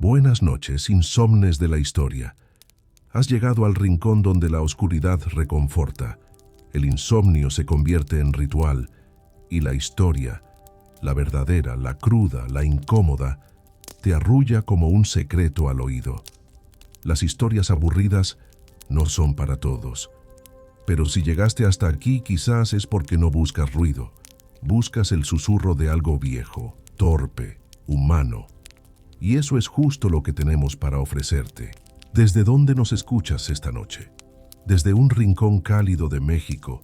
Buenas noches, insomnes de la historia. Has llegado al rincón donde la oscuridad reconforta. El insomnio se convierte en ritual y la historia, la verdadera, la cruda, la incómoda, te arrulla como un secreto al oído. Las historias aburridas no son para todos. Pero si llegaste hasta aquí, quizás es porque no buscas ruido. Buscas el susurro de algo viejo, torpe, humano. Y eso es justo lo que tenemos para ofrecerte. ¿Desde dónde nos escuchas esta noche? Desde un rincón cálido de México,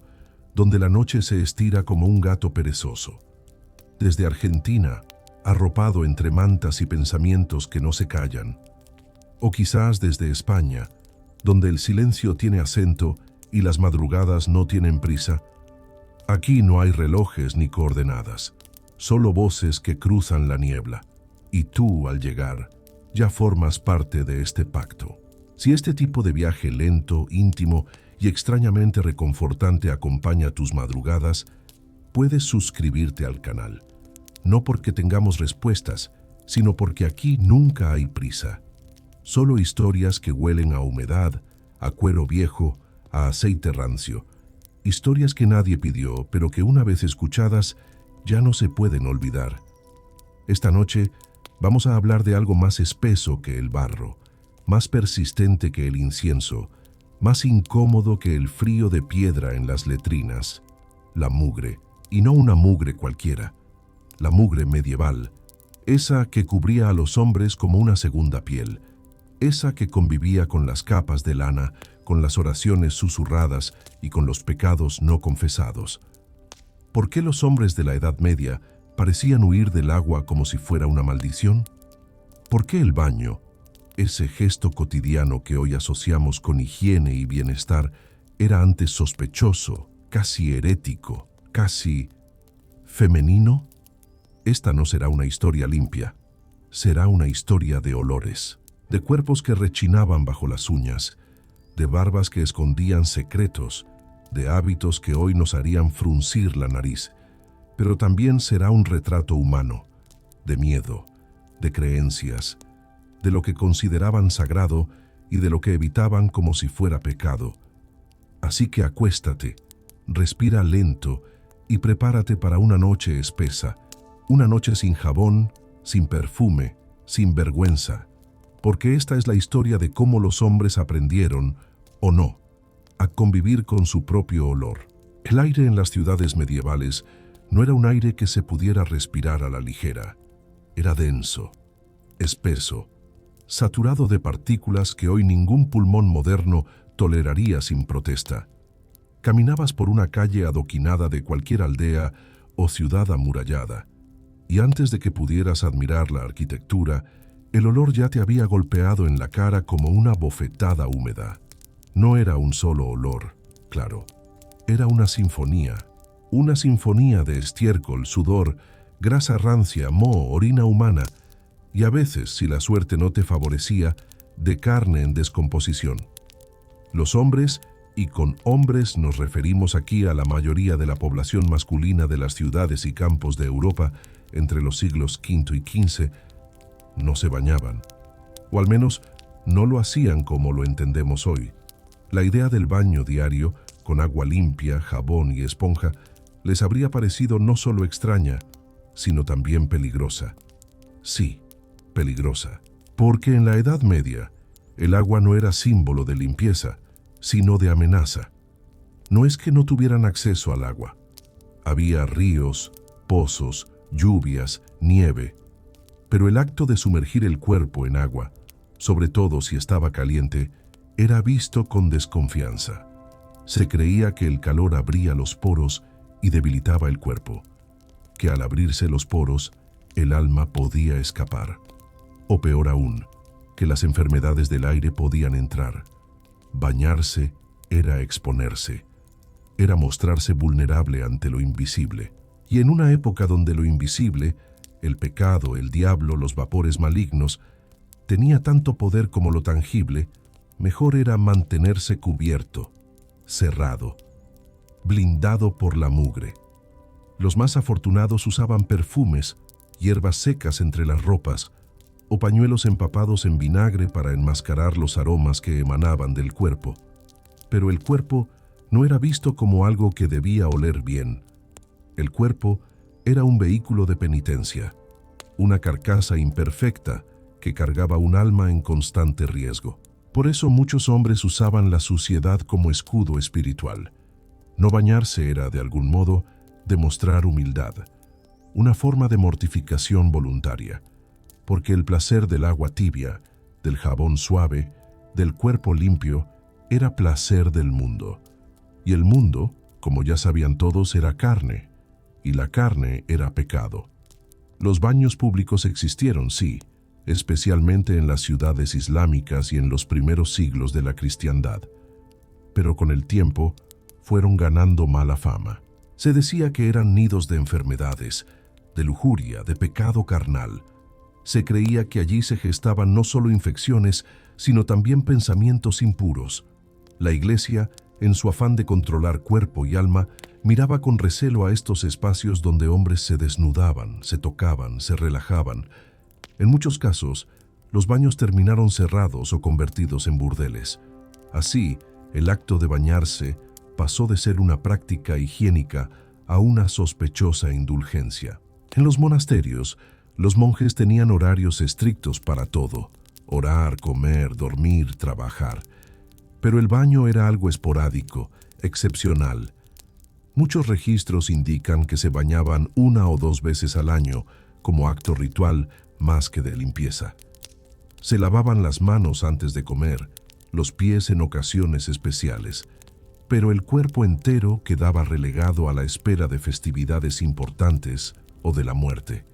donde la noche se estira como un gato perezoso. Desde Argentina, arropado entre mantas y pensamientos que no se callan. O quizás desde España, donde el silencio tiene acento y las madrugadas no tienen prisa. Aquí no hay relojes ni coordenadas, solo voces que cruzan la niebla. Y tú, al llegar, ya formas parte de este pacto. Si este tipo de viaje lento, íntimo y extrañamente reconfortante acompaña tus madrugadas, puedes suscribirte al canal. No porque tengamos respuestas, sino porque aquí nunca hay prisa. Solo historias que huelen a humedad, a cuero viejo, a aceite rancio. Historias que nadie pidió, pero que una vez escuchadas ya no se pueden olvidar. Esta noche vamos a hablar de algo más espeso que el barro, más persistente que el incienso, más incómodo que el frío de piedra en las letrinas. La mugre, y no una mugre cualquiera. La mugre medieval, esa que cubría a los hombres como una segunda piel, esa que convivía con las capas de lana, con las oraciones susurradas y con los pecados no confesados. ¿Por qué los hombres de la Edad Media parecían huir del agua como si fuera una maldición? ¿Por qué el baño, ese gesto cotidiano que hoy asociamos con higiene y bienestar, era antes sospechoso, casi herético, casi femenino? Esta no será una historia limpia, será una historia de olores, de cuerpos que rechinaban bajo las uñas, de barbas que escondían secretos, de hábitos que hoy nos harían fruncir la nariz. Pero también será un retrato humano, de miedo, de creencias, de lo que consideraban sagrado y de lo que evitaban como si fuera pecado. Así que acuéstate, respira lento y prepárate para una noche espesa, una noche sin jabón, sin perfume, sin vergüenza, porque esta es la historia de cómo los hombres aprendieron, o no, a convivir con su propio olor. El aire en las ciudades medievales no era un aire que se pudiera respirar a la ligera. Era denso, espeso, saturado de partículas que hoy ningún pulmón moderno toleraría sin protesta. Caminabas por una calle adoquinada de cualquier aldea o ciudad amurallada, y antes de que pudieras admirar la arquitectura, el olor ya te había golpeado en la cara como una bofetada húmeda. No era un solo olor, claro, era una sinfonía de estiércol, sudor, grasa rancia, moho, orina humana, y a veces, si la suerte no te favorecía, de carne en descomposición. Los hombres, y con hombres nos referimos aquí a la mayoría de la población masculina de las ciudades y campos de Europa entre los siglos V y XV, no se bañaban, o al menos no lo hacían como lo entendemos hoy. La idea del baño diario, con agua limpia, jabón y esponja, les habría parecido no solo extraña, sino también peligrosa. Sí, peligrosa, porque en la Edad Media, el agua no era símbolo de limpieza, sino de amenaza. No es que no tuvieran acceso al agua. Había ríos, pozos, lluvias, nieve, pero el acto de sumergir el cuerpo en agua, sobre todo si estaba caliente, era visto con desconfianza. Se creía que el calor abría los poros y debilitaba el cuerpo, que al abrirse los poros, el alma podía escapar. O peor aún, que las enfermedades del aire podían entrar. Bañarse era exponerse, era mostrarse vulnerable ante lo invisible. Y en una época donde lo invisible, el pecado, el diablo, los vapores malignos, tenía tanto poder como lo tangible, mejor era mantenerse cubierto, cerrado, blindado por la mugre. Los más afortunados usaban perfumes, hierbas secas entre las ropas, o pañuelos empapados en vinagre para enmascarar los aromas que emanaban del cuerpo. Pero el cuerpo no era visto como algo que debía oler bien. El cuerpo era un vehículo de penitencia, una carcasa imperfecta que cargaba un alma en constante riesgo. Por eso muchos hombres usaban la suciedad como escudo espiritual. No bañarse era, de algún modo, demostrar humildad, una forma de mortificación voluntaria, porque el placer del agua tibia, del jabón suave, del cuerpo limpio, era placer del mundo. Y el mundo, como ya sabían todos, era carne, y la carne era pecado. Los baños públicos existieron, sí, especialmente en las ciudades islámicas y en los primeros siglos de la cristiandad, pero con el tiempo fueron ganando mala fama. Se decía que eran nidos de enfermedades, de lujuria, de pecado carnal. Se creía que allí se gestaban no solo infecciones, sino también pensamientos impuros. La Iglesia, en su afán de controlar cuerpo y alma, miraba con recelo a estos espacios donde hombres se desnudaban, se tocaban, se relajaban. En muchos casos, los baños terminaron cerrados o convertidos en burdeles. Así, el acto de bañarse pasó de ser una práctica higiénica a una sospechosa indulgencia. En los monasterios, los monjes tenían horarios estrictos para todo: orar, comer, dormir, trabajar. Pero el baño era algo esporádico, excepcional. Muchos registros indican que se bañaban 1 o 2 veces al año, como acto ritual más que de limpieza. Se lavaban las manos antes de comer, los pies en ocasiones especiales, pero el cuerpo entero quedaba relegado a la espera de festividades importantes o de la muerte.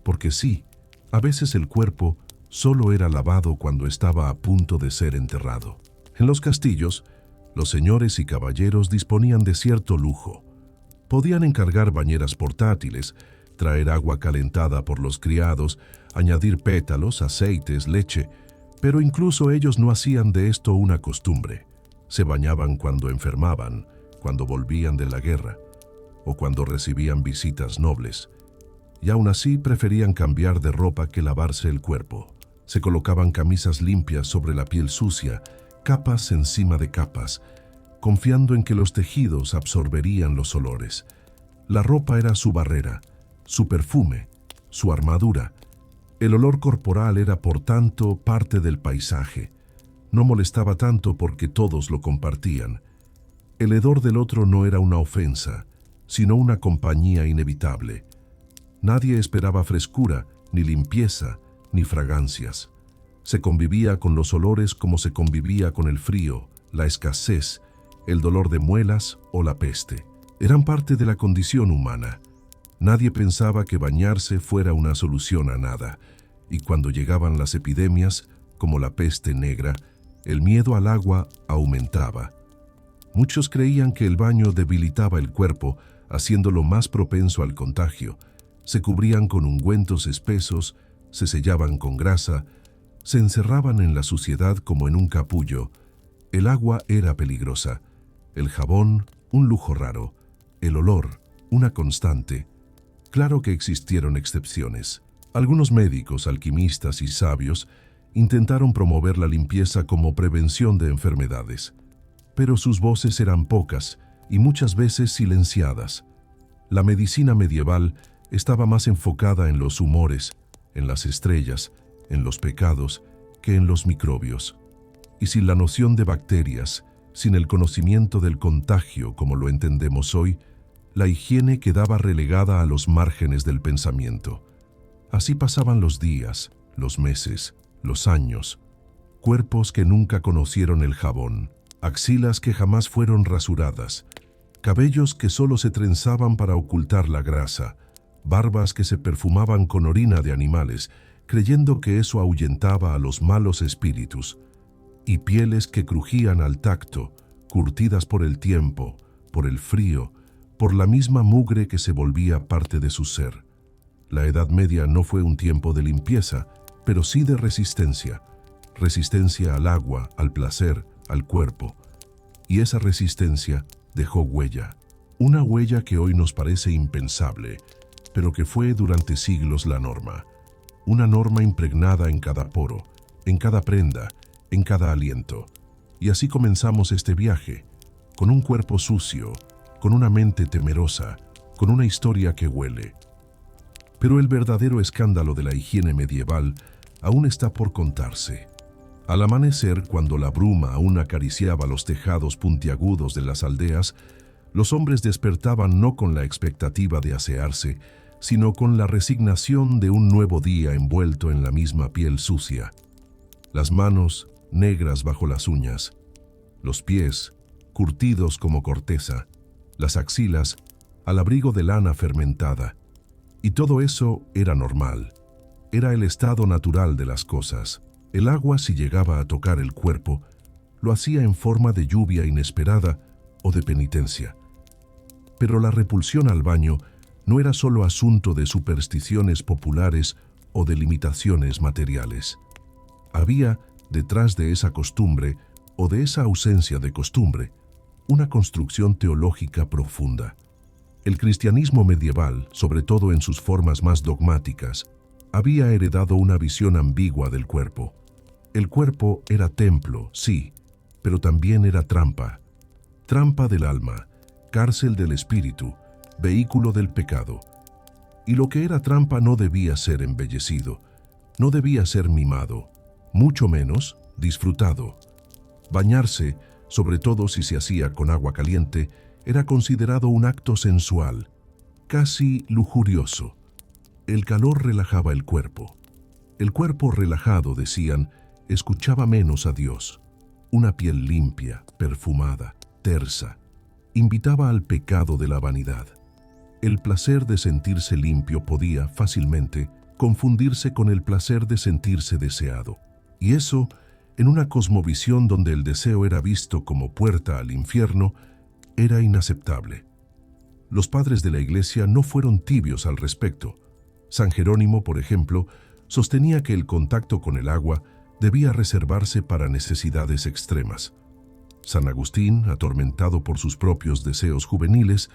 Porque sí, a veces el cuerpo solo era lavado cuando estaba a punto de ser enterrado. En los castillos, los señores y caballeros disponían de cierto lujo. Podían encargar bañeras portátiles, traer agua calentada por los criados, añadir pétalos, aceites, leche, pero incluso ellos no hacían de esto una costumbre. Se bañaban cuando enfermaban, cuando volvían de la guerra, o cuando recibían visitas nobles. Y aún así preferían cambiar de ropa que lavarse el cuerpo. Se colocaban camisas limpias sobre la piel sucia, capas encima de capas, confiando en que los tejidos absorberían los olores. La ropa era su barrera, su perfume, su armadura. El olor corporal era, por tanto, parte del paisaje. No molestaba tanto porque todos lo compartían. El hedor del otro no era una ofensa, sino una compañía inevitable. Nadie esperaba frescura, ni limpieza, ni fragancias. Se convivía con los olores como se convivía con el frío, la escasez, el dolor de muelas o la peste. Eran parte de la condición humana. Nadie pensaba que bañarse fuera una solución a nada, y cuando llegaban las epidemias, como la peste negra, el miedo al agua aumentaba. Muchos creían que el baño debilitaba el cuerpo, haciéndolo más propenso al contagio. Se cubrían con ungüentos espesos, se sellaban con grasa, se encerraban en la suciedad como en un capullo. El agua era peligrosa, el jabón un lujo raro, el olor una constante. Claro que existieron excepciones. Algunos médicos, alquimistas y sabios intentaron promover la limpieza como prevención de enfermedades, pero sus voces eran pocas y muchas veces silenciadas. La medicina medieval estaba más enfocada en los humores, en las estrellas, en los pecados, que en los microbios. Y sin la noción de bacterias, sin el conocimiento del contagio como lo entendemos hoy, la higiene quedaba relegada a los márgenes del pensamiento. Así pasaban los días, los meses, los años. Cuerpos que nunca conocieron el jabón, axilas que jamás fueron rasuradas, cabellos que solo se trenzaban para ocultar la grasa, barbas que se perfumaban con orina de animales, creyendo que eso ahuyentaba a los malos espíritus, y pieles que crujían al tacto, curtidas por el tiempo, por el frío, por la misma mugre que se volvía parte de su ser. La Edad Media no fue un tiempo de limpieza, pero sí de resistencia. Resistencia al agua, al placer, al cuerpo. Y esa resistencia dejó huella. Una huella que hoy nos parece impensable, pero que fue durante siglos la norma. una norma impregnada en cada poro, en cada prenda, en cada aliento. Y así comenzamos este viaje, con un cuerpo sucio, con una mente temerosa, con una historia que huele. Pero el verdadero escándalo de la higiene medieval aún está por contarse. Al amanecer, cuando la bruma aún acariciaba los tejados puntiagudos de las aldeas, los hombres despertaban no con la expectativa de asearse, sino con la resignación de un nuevo día envuelto en la misma piel sucia. Las manos negras bajo las uñas, los pies curtidos como corteza, las axilas al abrigo de lana fermentada. Y todo eso era normal. Era el estado natural de las cosas. El agua, si llegaba a tocar el cuerpo, lo hacía en forma de lluvia inesperada o de penitencia. Pero la repulsión al baño no era solo asunto de supersticiones populares o de limitaciones materiales. Había, detrás de esa costumbre o de esa ausencia de costumbre, una construcción teológica profunda. El cristianismo medieval, sobre todo en sus formas más dogmáticas, había heredado una visión ambigua del cuerpo. El cuerpo era templo, sí, pero también era trampa. Trampa del alma, cárcel del espíritu, vehículo del pecado. Y lo que era trampa no debía ser embellecido, no debía ser mimado, mucho menos disfrutado. Bañarse, sobre todo si se hacía con agua caliente, era considerado un acto sensual, casi lujurioso. El calor relajaba el cuerpo. El cuerpo relajado, decían, escuchaba menos a Dios. Una piel limpia, perfumada, tersa, invitaba al pecado de la vanidad. El placer de sentirse limpio podía, fácilmente, confundirse con el placer de sentirse deseado. Y eso, en una cosmovisión donde el deseo era visto como puerta al infierno, era inaceptable. Los padres de la Iglesia no fueron tibios al respecto. San Jerónimo, por ejemplo, sostenía que el contacto con el agua debía reservarse para necesidades extremas. San Agustín, atormentado por sus propios deseos juveniles,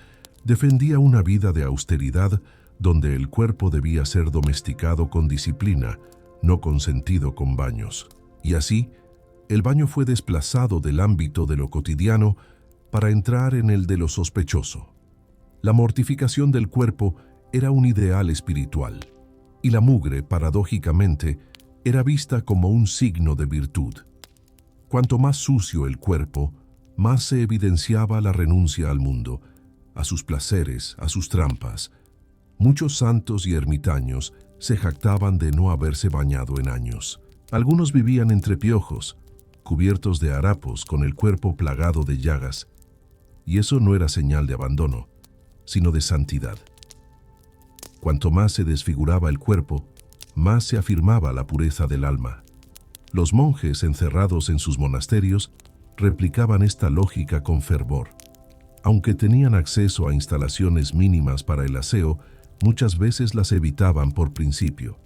defendía una vida de austeridad donde el cuerpo debía ser domesticado con disciplina, no consentido con baños. Y así, el baño fue desplazado del ámbito de lo cotidiano para entrar en el de lo sospechoso. La mortificación del cuerpo era un ideal espiritual, y la mugre, paradójicamente, era vista como un signo de virtud. Cuanto más sucio el cuerpo, más se evidenciaba la renuncia al mundo, a sus placeres, a sus trampas. Muchos santos y ermitaños se jactaban de no haberse bañado en años. Algunos vivían entre piojos, cubiertos de harapos con el cuerpo plagado de llagas, y eso no era señal de abandono, sino de santidad. Cuanto más se desfiguraba el cuerpo, más se afirmaba la pureza del alma. Los monjes encerrados en sus monasterios replicaban esta lógica con fervor. Aunque tenían acceso a instalaciones mínimas para el aseo, muchas veces las evitaban por principio.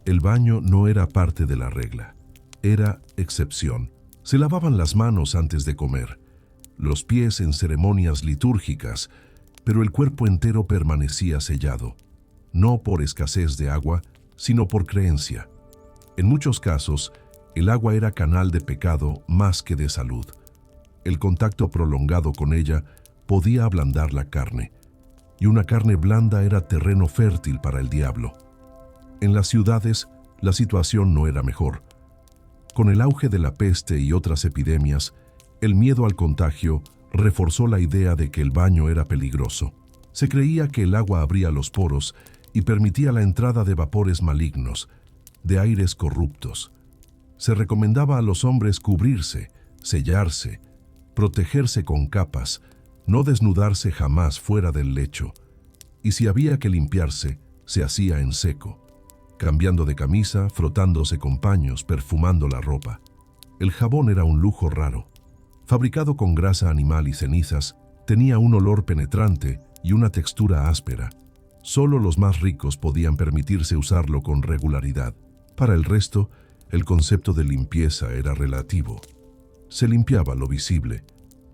El baño no era parte de la regla, era excepción. Se lavaban las manos antes de comer, los pies en ceremonias litúrgicas, pero el cuerpo entero permanecía sellado, no por escasez de agua, sino por creencia. En muchos casos, el agua era canal de pecado más que de salud. El contacto prolongado con ella podía ablandar la carne, y una carne blanda era terreno fértil para el diablo. En las ciudades, la situación no era mejor. Con el auge de la peste y otras epidemias, el miedo al contagio reforzó la idea de que el baño era peligroso. Se creía que el agua abría los poros y permitía la entrada de vapores malignos, de aires corruptos. Se recomendaba a los hombres cubrirse, sellarse, protegerse con capas, no desnudarse jamás fuera del lecho, y si había que limpiarse, se hacía en seco, cambiando de camisa, frotándose con paños, perfumando la ropa. El jabón era un lujo raro. Fabricado con grasa animal y cenizas, tenía un olor penetrante y una textura áspera. Solo los más ricos podían permitirse usarlo con regularidad. Para el resto, el concepto de limpieza era relativo. Se limpiaba lo visible,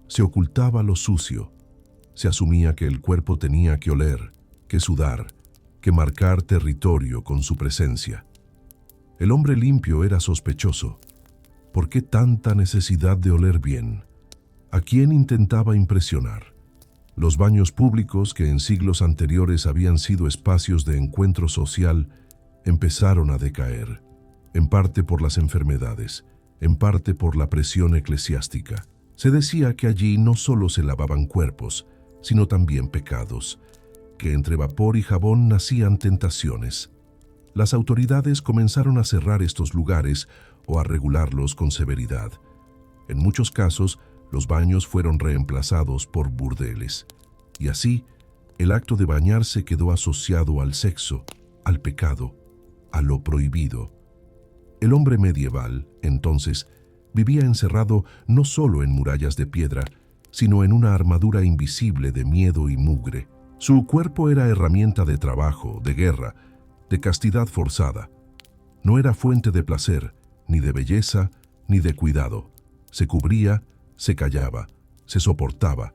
se ocultaba lo sucio, se asumía que el cuerpo tenía que oler, que sudar, que marcar territorio con su presencia. El hombre limpio era sospechoso. ¿Por qué tanta necesidad de oler bien? ¿A quién intentaba impresionar? Los baños públicos, que en siglos anteriores habían sido espacios de encuentro social, empezaron a decaer, en parte por las enfermedades, en parte por la presión eclesiástica. Se decía que allí no solo se lavaban cuerpos, sino también pecados, que entre vapor y jabón nacían tentaciones. Las autoridades comenzaron a cerrar estos lugares o a regularlos con severidad. En muchos casos, los baños fueron reemplazados por burdeles. Y así, el acto de bañarse quedó asociado al sexo, al pecado, a lo prohibido. El hombre medieval, entonces, vivía encerrado no solo en murallas de piedra, sino en una armadura invisible de miedo y mugre. Su cuerpo era herramienta de trabajo, de guerra, de castidad forzada. No era fuente de placer, ni de belleza, ni de cuidado. Se cubría, se callaba, se soportaba.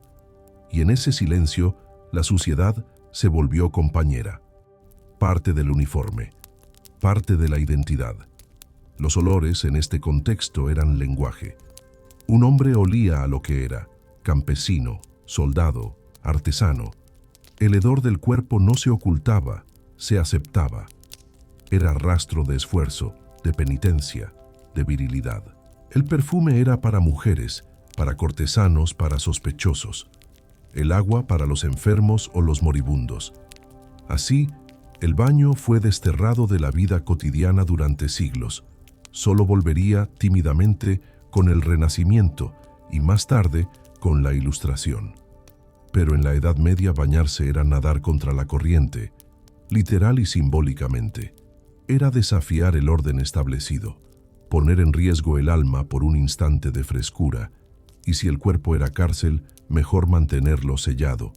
Y en ese silencio, la suciedad se volvió compañera. Parte del uniforme, parte de la identidad. Los olores en este contexto eran lenguaje. Un hombre olía a lo que era: campesino, soldado, artesano. El hedor del cuerpo no se ocultaba, se aceptaba. Era rastro de esfuerzo, de penitencia, de virilidad. El perfume era para mujeres, para cortesanos, para sospechosos. El agua para los enfermos o los moribundos. Así, el baño fue desterrado de la vida cotidiana durante siglos. Solo volvería tímidamente con el Renacimiento y más tarde con la Ilustración. Pero en la Edad Media bañarse era nadar contra la corriente, literal y simbólicamente. Era desafiar el orden establecido, poner en riesgo el alma por un instante de frescura, y si el cuerpo era cárcel, mejor mantenerlo sellado,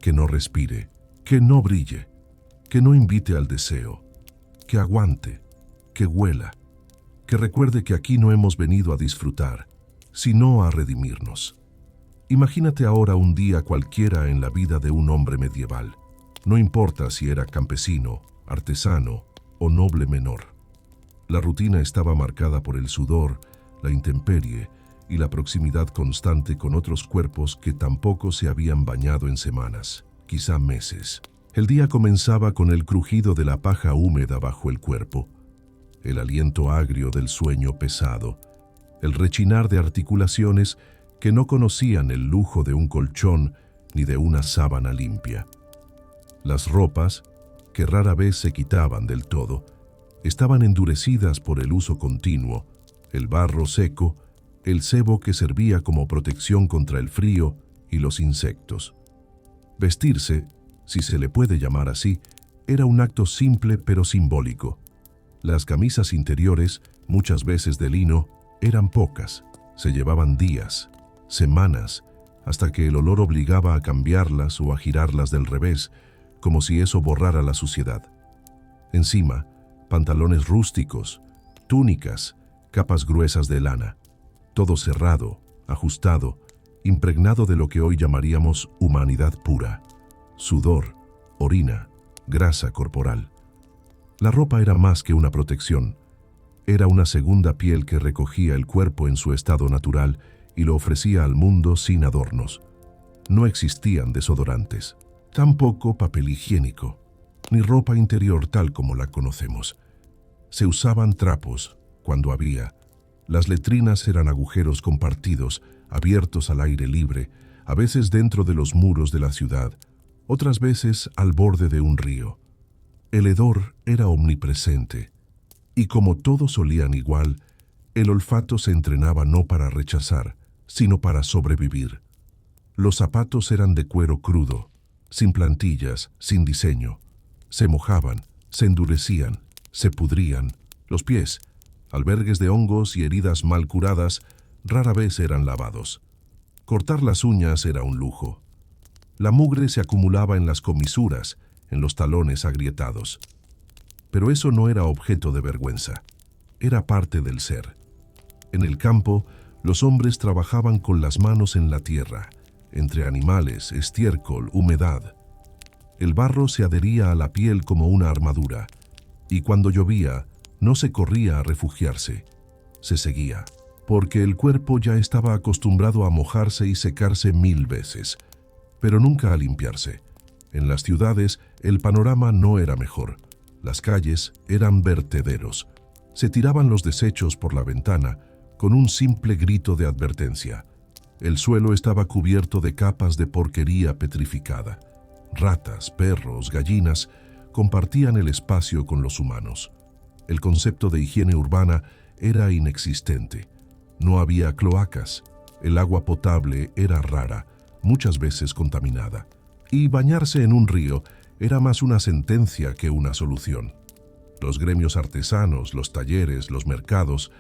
que no respire, que no brille, que no invite al deseo, que aguante, que huela, que recuerde que aquí no hemos venido a disfrutar, sino a redimirnos. Imagínate ahora un día cualquiera en la vida de un hombre medieval. No importa si era campesino, artesano o noble menor. La rutina estaba marcada por el sudor, la intemperie y la proximidad constante con otros cuerpos que tampoco se habían bañado en semanas, quizá meses. El día comenzaba con el crujido de la paja húmeda bajo el cuerpo, el aliento agrio del sueño pesado, el rechinar de articulaciones que no conocían el lujo de un colchón ni de una sábana limpia. Las ropas, que rara vez se quitaban del todo, estaban endurecidas por el uso continuo, el barro seco, el sebo que servía como protección contra el frío y los insectos. Vestirse, si se le puede llamar así, era un acto simple pero simbólico. Las camisas interiores, muchas veces de lino, eran pocas, se llevaban días, semanas, hasta que el olor obligaba a cambiarlas o a girarlas del revés, como si eso borrara la suciedad. Encima, pantalones rústicos, túnicas, capas gruesas de lana, todo cerrado, ajustado, impregnado de lo que hoy llamaríamos humanidad pura, sudor, orina, grasa corporal. La ropa era más que una protección, era una segunda piel que recogía el cuerpo en su estado natural y lo ofrecía al mundo sin adornos. No existían desodorantes, tampoco papel higiénico, ni ropa interior tal como la conocemos. Se usaban trapos, cuando había. Las letrinas eran agujeros compartidos, abiertos al aire libre, a veces dentro de los muros de la ciudad, otras veces al borde de un río. El hedor era omnipresente, y como todos olían igual, el olfato se entrenaba no para rechazar, sino para sobrevivir. Los zapatos eran de cuero crudo, sin plantillas, sin diseño. Se mojaban, se endurecían, se pudrían. Los pies, albergues de hongos y heridas mal curadas, rara vez eran lavados. Cortar las uñas era un lujo. La mugre se acumulaba en las comisuras, en los talones agrietados. Pero eso no era objeto de vergüenza. Era parte del ser. En el campo, los hombres trabajaban con las manos en la tierra, entre animales, estiércol, humedad. El barro se adhería a la piel como una armadura, y cuando llovía, No se corría a refugiarse, se seguía, porque el cuerpo ya estaba acostumbrado a mojarse y secarse 1000 veces, pero nunca a limpiarse. En las ciudades el panorama no era mejor. Las calles eran vertederos. Se tiraban los desechos por la ventana con un simple grito de advertencia. El suelo estaba cubierto de capas de porquería petrificada. Ratas, perros, gallinas compartían el espacio con los humanos. El concepto de higiene urbana era inexistente. No había cloacas. El agua potable era rara, muchas veces contaminada. Y bañarse en un río era más una sentencia que una solución. Los gremios artesanos, los talleres, los mercados,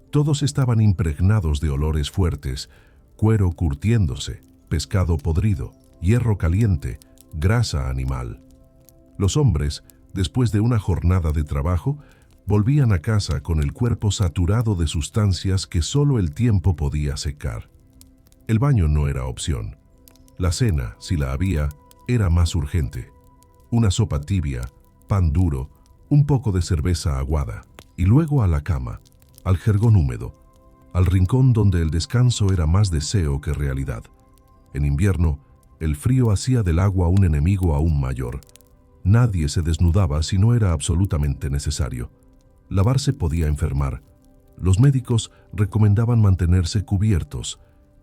todos estaban impregnados de olores fuertes, cuero curtiéndose, pescado podrido, hierro caliente, grasa animal. Los hombres, después de una jornada de trabajo, volvían a casa con el cuerpo saturado de sustancias que solo el tiempo podía secar. El baño no era opción. La cena, si la había, era más urgente. Una sopa tibia, pan duro, un poco de cerveza aguada, y luego a la cama, al jergón húmedo, al rincón donde el descanso era más deseo que realidad. En invierno, el frío hacía del agua un enemigo aún mayor. Nadie se desnudaba si no era absolutamente necesario. Lavarse podía enfermar. Los médicos recomendaban mantenerse cubiertos,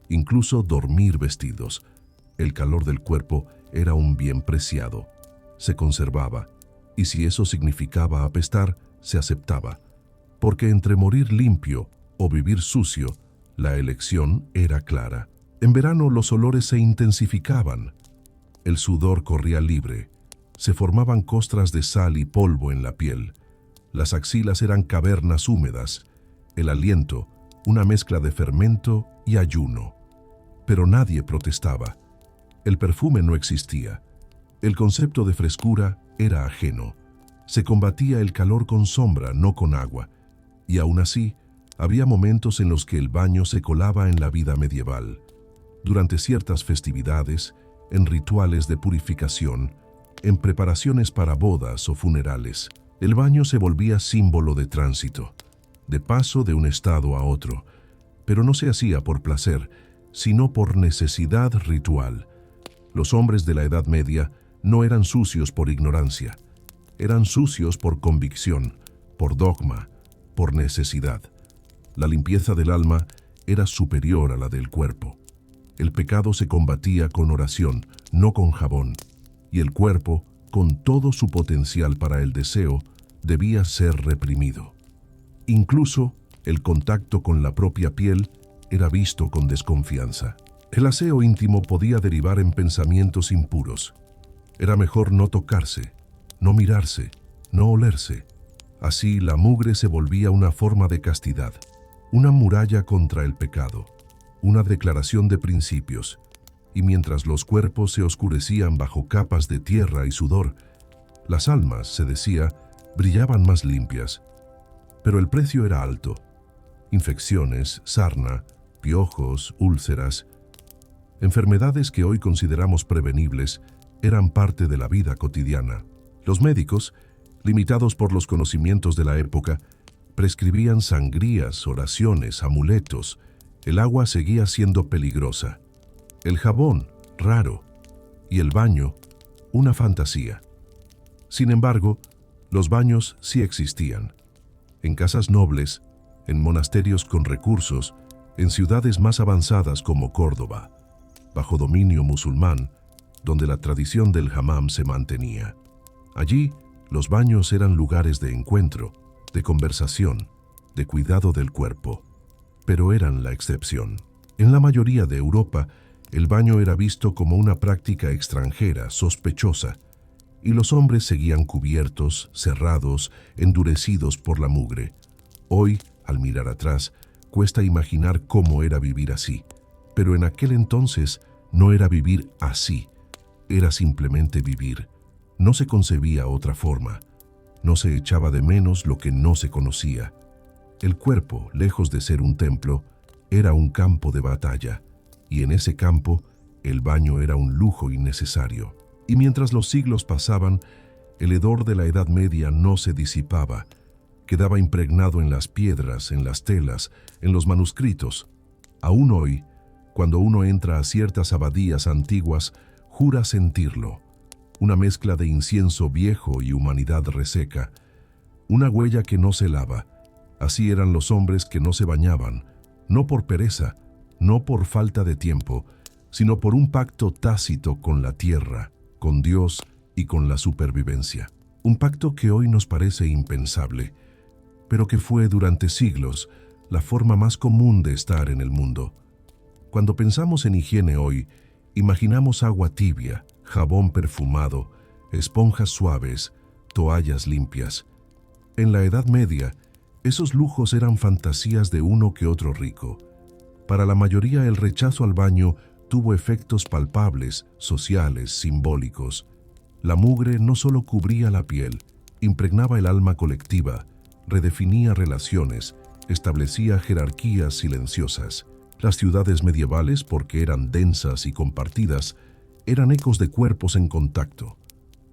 incluso dormir vestidos. El calor del cuerpo era un bien preciado. Se conservaba, y si eso significaba apestar, se aceptaba. Porque entre morir limpio o vivir sucio, la elección era clara. En verano los olores se intensificaban. El sudor corría libre. Se formaban costras de sal y polvo en la piel. Las axilas eran cavernas húmedas. El aliento, una mezcla de fermento y ayuno. Pero nadie protestaba. El perfume no existía. El concepto de frescura era ajeno. Se combatía el calor con sombra, no con agua. Y aún así, había momentos en los que el baño se colaba en la vida medieval. Durante ciertas festividades, en rituales de purificación, en preparaciones para bodas o funerales, el baño se volvía símbolo de tránsito, de paso de un estado a otro, pero no se hacía por placer, sino por necesidad ritual. Los hombres de la Edad Media no eran sucios por ignorancia, eran sucios por convicción, por dogma, por necesidad. La limpieza del alma era superior a la del cuerpo. El pecado se combatía con oración, no con jabón, y el cuerpo, con todo su potencial para el deseo, debía ser reprimido. Incluso el contacto con la propia piel era visto con desconfianza. El aseo íntimo podía derivar en pensamientos impuros. Era mejor no tocarse, no mirarse, no olerse. Así la mugre se volvía una forma de castidad, una muralla contra el pecado, una declaración de principios. Y mientras los cuerpos se oscurecían bajo capas de tierra y sudor, las almas, se decía, brillaban más limpias. Pero el precio era alto. Infecciones, sarna, piojos, úlceras, enfermedades que hoy consideramos prevenibles, eran parte de la vida cotidiana. Los médicos, limitados por los conocimientos de la época, prescribían sangrías, oraciones, amuletos. El agua seguía siendo peligrosa. El jabón, raro. Y el baño, una fantasía. Sin embargo, los baños sí existían. En casas nobles, en monasterios con recursos, en ciudades más avanzadas como Córdoba, bajo dominio musulmán, donde la tradición del hammam se mantenía. Allí, los baños eran lugares de encuentro, de conversación, de cuidado del cuerpo, pero eran la excepción. En la mayoría de Europa, el baño era visto como una práctica extranjera, sospechosa, y los hombres seguían cubiertos, cerrados, endurecidos por la mugre. Hoy, al mirar atrás, cuesta imaginar cómo era vivir así, pero en aquel entonces no era vivir así, era simplemente vivir. No se concebía otra forma, no se echaba de menos lo que no se conocía. El cuerpo, lejos de ser un templo, era un campo de batalla, y en ese campo el baño era un lujo innecesario. Y mientras los siglos pasaban, el hedor de la Edad Media no se disipaba. Quedaba impregnado en las piedras, en las telas, en los manuscritos. Aún hoy, cuando uno entra a ciertas abadías antiguas, jura sentirlo. Una mezcla de incienso viejo y humanidad reseca. Una huella que no se lava. Así eran los hombres que no se bañaban, no por pereza, no por falta de tiempo, sino por un pacto tácito con la tierra, con Dios y con la supervivencia. Un pacto que hoy nos parece impensable, pero que fue durante siglos la forma más común de estar en el mundo. Cuando pensamos en higiene hoy, imaginamos agua tibia, jabón perfumado, esponjas suaves, toallas limpias. En la Edad Media, esos lujos eran fantasías de uno que otro rico. Para la mayoría, el rechazo al baño tuvo efectos palpables, sociales, simbólicos. La mugre no solo cubría la piel, impregnaba el alma colectiva, redefinía relaciones, establecía jerarquías silenciosas. Las ciudades medievales, porque eran densas y compartidas, eran ecos de cuerpos en contacto.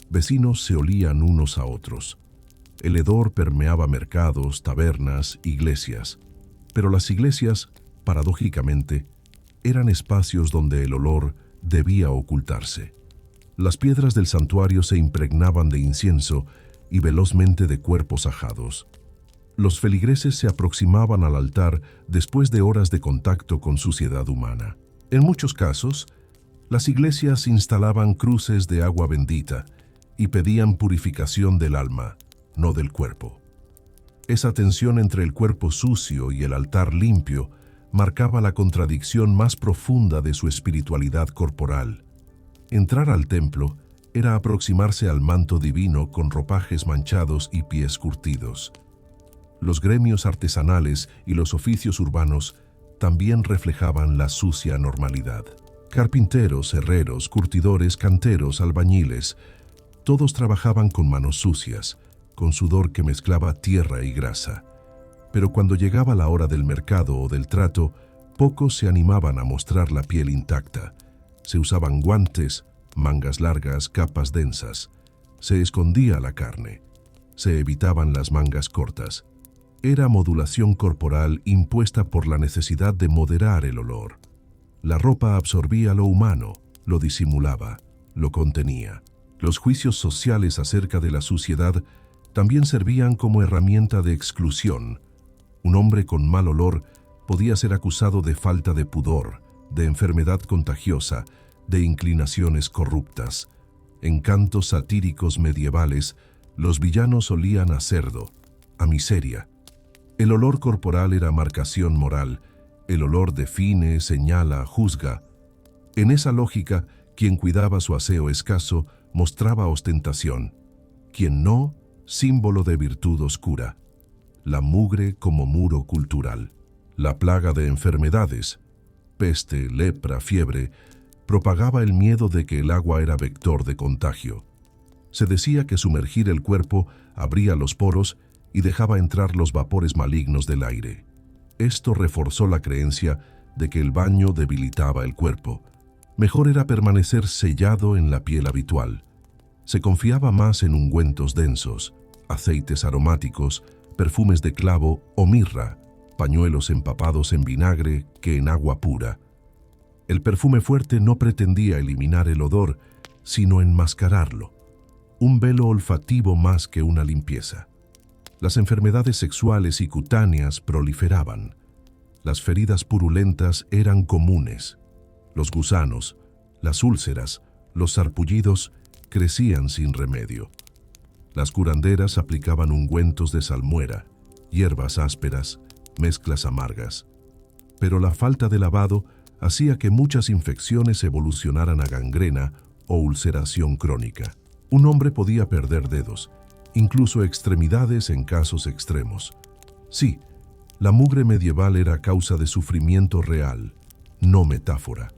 Vecinos se olían unos a otros. El hedor permeaba mercados, tabernas, iglesias. Pero las iglesias, paradójicamente, eran espacios donde el olor debía ocultarse. Las piedras del santuario se impregnaban de incienso y velozmente de cuerpos ajados. Los feligreses se aproximaban al altar después de horas de contacto con suciedad humana. En muchos casos, las iglesias instalaban cruces de agua bendita y pedían purificación del alma, no del cuerpo. Esa tensión entre el cuerpo sucio y el altar limpio marcaba la contradicción más profunda de su espiritualidad corporal. Entrar al templo era aproximarse al manto divino con ropajes manchados y pies curtidos. Los gremios artesanales y los oficios urbanos también reflejaban la sucia normalidad. Carpinteros, herreros, curtidores, canteros, albañiles, todos trabajaban con manos sucias, con sudor que mezclaba tierra y grasa. Pero cuando llegaba la hora del mercado o del trato, pocos se animaban a mostrar la piel intacta. Se usaban guantes, mangas largas, capas densas. Se escondía la carne. Se evitaban las mangas cortas. Era modulación corporal impuesta por la necesidad de moderar el olor. La ropa absorbía lo humano, lo disimulaba, lo contenía. Los juicios sociales acerca de la suciedad también servían como herramienta de exclusión. Un hombre con mal olor podía ser acusado de falta de pudor, de enfermedad contagiosa, de inclinaciones corruptas. En cantos satíricos medievales, los villanos olían a cerdo, a miseria. El olor corporal era marcación moral. El olor define, señala, juzga. En esa lógica, quien cuidaba su aseo escaso mostraba ostentación. Quien no, símbolo de virtud oscura. La mugre como muro cultural. La plaga de enfermedades, peste, lepra, fiebre, propagaba el miedo de que el agua era vector de contagio. Se decía que sumergir el cuerpo abría los poros y dejaba entrar los vapores malignos del aire. Esto reforzó la creencia de que el baño debilitaba el cuerpo. Mejor era permanecer sellado en la piel habitual. Se confiaba más en ungüentos densos, aceites aromáticos, perfumes de clavo o mirra, pañuelos empapados en vinagre que en agua pura. El perfume fuerte no pretendía eliminar el odor, sino enmascararlo. Un velo olfativo más que una limpieza. Las enfermedades sexuales y cutáneas proliferaban. Las feridas purulentas eran comunes. Los gusanos, las úlceras, los sarpullidos crecían sin remedio. Las curanderas aplicaban ungüentos de salmuera, hierbas ásperas, mezclas amargas. Pero la falta de lavado hacía que muchas infecciones evolucionaran a gangrena o ulceración crónica. Un hombre podía perder dedos, incluso extremidades en casos extremos. Sí, la mugre medieval era causa de sufrimiento real, no metáfora.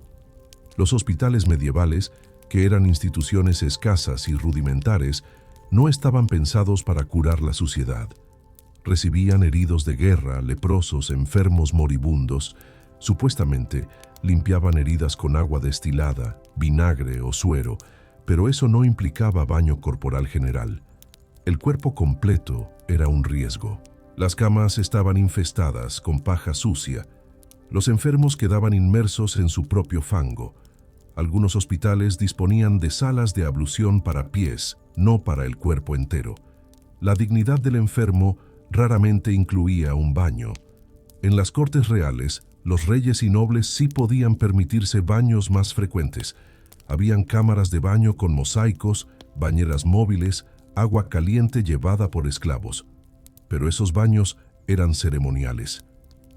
Los hospitales medievales, que eran instituciones escasas y rudimentares, no estaban pensados para curar la suciedad. Recibían heridos de guerra, leprosos, enfermos moribundos. Supuestamente, limpiaban heridas con agua destilada, vinagre o suero, pero eso no implicaba baño corporal general. El cuerpo completo era un riesgo. Las camas estaban infestadas con paja sucia. Los enfermos quedaban inmersos en su propio fango. Algunos hospitales disponían de salas de ablución para pies, no para el cuerpo entero. La dignidad del enfermo raramente incluía un baño. En las cortes reales, los reyes y nobles sí podían permitirse baños más frecuentes. Habían cámaras de baño con mosaicos, bañeras móviles, agua caliente llevada por esclavos. Pero esos baños eran ceremoniales,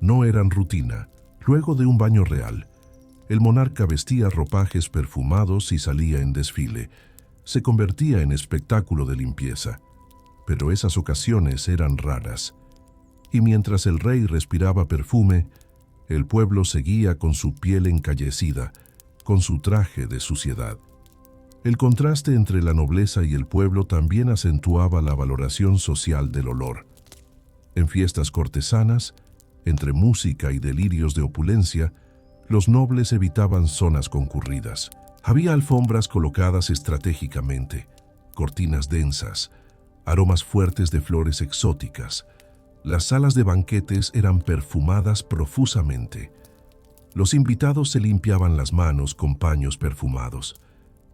no eran rutina. Luego de un baño real, el monarca vestía ropajes perfumados y salía en desfile. Se convertía en espectáculo de limpieza. Pero esas ocasiones eran raras. Y mientras el rey respiraba perfume, el pueblo seguía con su piel encallecida, con su traje de suciedad. El contraste entre la nobleza y el pueblo también acentuaba la valoración social del olor. En fiestas cortesanas, entre música y delirios de opulencia, los nobles evitaban zonas concurridas. Había alfombras colocadas estratégicamente, cortinas densas, aromas fuertes de flores exóticas. Las salas de banquetes eran perfumadas profusamente. Los invitados se limpiaban las manos con paños perfumados,